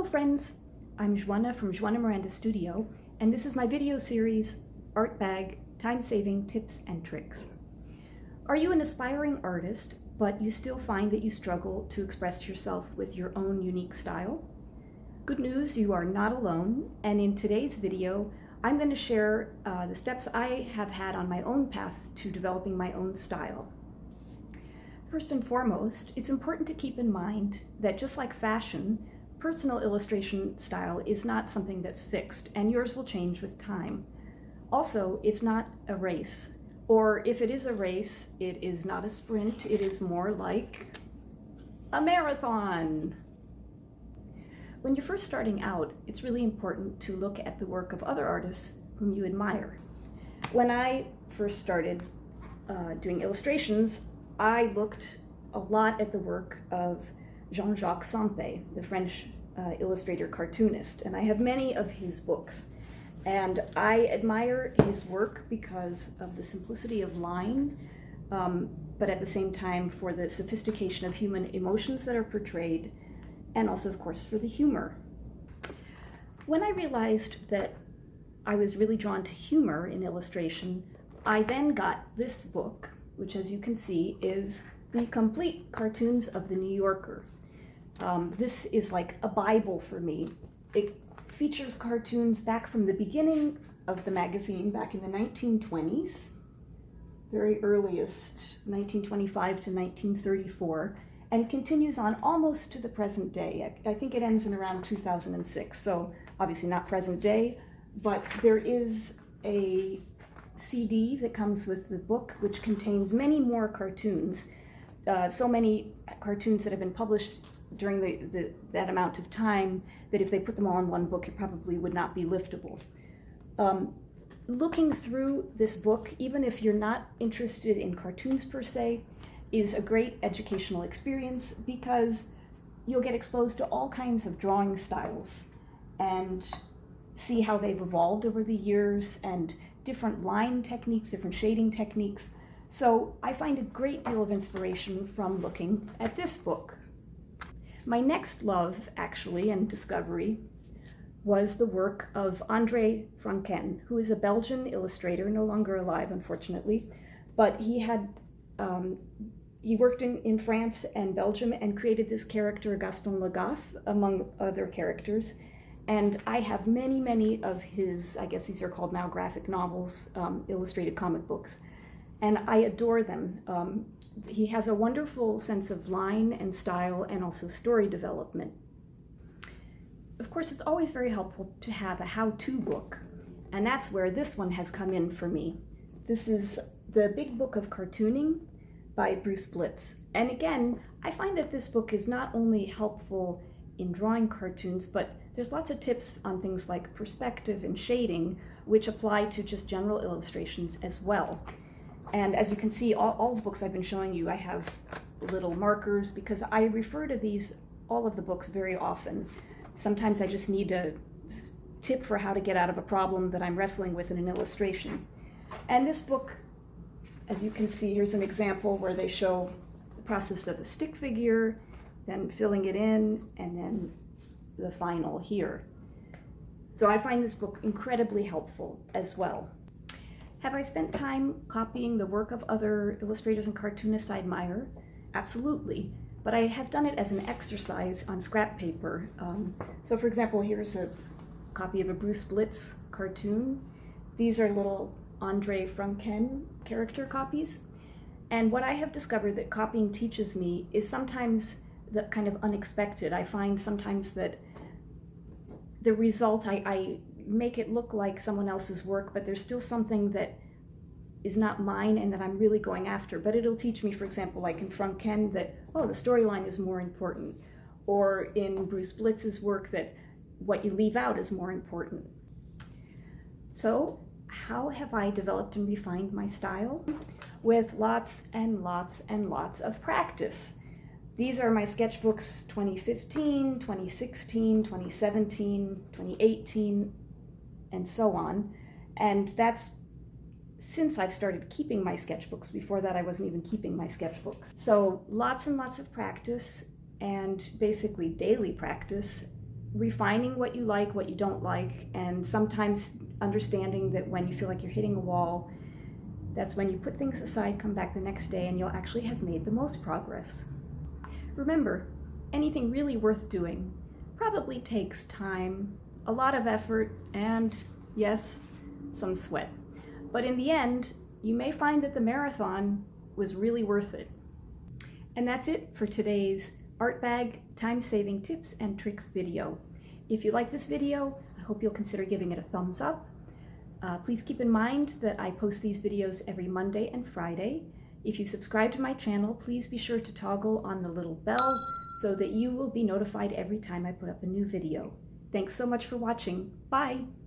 Hello friends, I'm Joana from Joana Miranda Studio, and this is my video series, Art Bag, Time-Saving Tips and Tricks. Are you an aspiring artist, but you still find that you struggle to express yourself with your own unique style? Good news, you are not alone, and in today's video, I'm going to share the steps I have had on my own path to developing my own style. First and foremost, it's important to keep in mind that just like fashion, personal illustration style is not something that's fixed, and yours will change with time. Also, it's not a race, or if it is a race, it is not a sprint, it is more like a marathon. When you're first starting out, it's really important to look at the work of other artists whom you admire. When I first started doing illustrations, I looked a lot at the work of Jean-Jacques Sempe, the French illustrator cartoonist, and I have many of his books. And I admire his work because of the simplicity of line, but at the same time for the sophistication of human emotions that are portrayed, and also, of course, for the humor. When I realized that I was really drawn to humor in illustration, I then got this book, which, as you can see, is the complete cartoons of the New Yorker. This is like a Bible for me. It features cartoons back from the beginning of the magazine, back in the 1920s, very earliest, 1925 to 1934, and continues on almost to the present day. I think it ends in around 2006, so obviously not present day, but there is a CD that comes with the book, which contains many more cartoons. So many cartoons that have been published during that amount of time that if they put them all in one book, it probably would not be liftable. Looking through this book, even if you're not interested in cartoons per se, is a great educational experience because you'll get exposed to all kinds of drawing styles and see how they've evolved over the years and different line techniques, different shading techniques. So I find a great deal of inspiration from looking at this book. My next love, actually, and discovery, was the work of Andre Franken, who is a Belgian illustrator, no longer alive, unfortunately, but he worked in France and Belgium and created this character, Gaston Le Goff, among other characters. And I have many, many of his, I guess these are called now graphic novels, illustrated comic books. And I adore them. He has a wonderful sense of line and style and also story development. Of course, it's always very helpful to have a how-to book, and that's where this one has come in for me. This is The Big Book of Cartooning by Bruce Blitz. And again, I find that this book is not only helpful in drawing cartoons, but there's lots of tips on things like perspective and shading, which apply to just general illustrations as well. And as you can see, all the books I've been showing you, I have little markers because I refer to all of the books very often. Sometimes I just need a tip for how to get out of a problem that I'm wrestling with in an illustration. And this book, as you can see, here's an example where they show the process of a stick figure, then filling it in, and then the final here. So I find this book incredibly helpful as well. Have I spent time copying the work of other illustrators and cartoonists I admire? Absolutely, but I have done it as an exercise on scrap paper. So for example, here's a copy of a Bruce Blitz cartoon. These are little Andre Franken character copies. And what I have discovered that copying teaches me is sometimes the kind of unexpected. I find sometimes that the result, I make it look like someone else's work, but there's still something that is not mine and that I'm really going after. But it'll teach me, for example, like in Franquin, that, oh, the storyline is more important. Or in Bruce Blitz's work, that what you leave out is more important. So how have I developed and refined my style? With lots and lots and lots of practice. These are my sketchbooks 2015, 2016, 2017, 2018, and so on. And that's since I've started keeping my sketchbooks. Before that, I wasn't even keeping my sketchbooks. So lots and lots of practice, and basically daily practice, refining what you like, what you don't like, and sometimes understanding that when you feel like you're hitting a wall, that's when you put things aside, come back the next day, and you'll actually have made the most progress. Remember, anything really worth doing probably takes time, a lot of effort, and yes, some sweat. But in the end, you may find that the marathon was really worth it. And that's it for today's Art Bag Time-Saving Tips and Tricks video. If you like this video, I hope you'll consider giving it a thumbs up. Please keep in mind that I post these videos every Monday and Friday. If you subscribe to my channel, please be sure to toggle on the little bell so that you will be notified every time I put up a new video. Thanks so much for watching. Bye!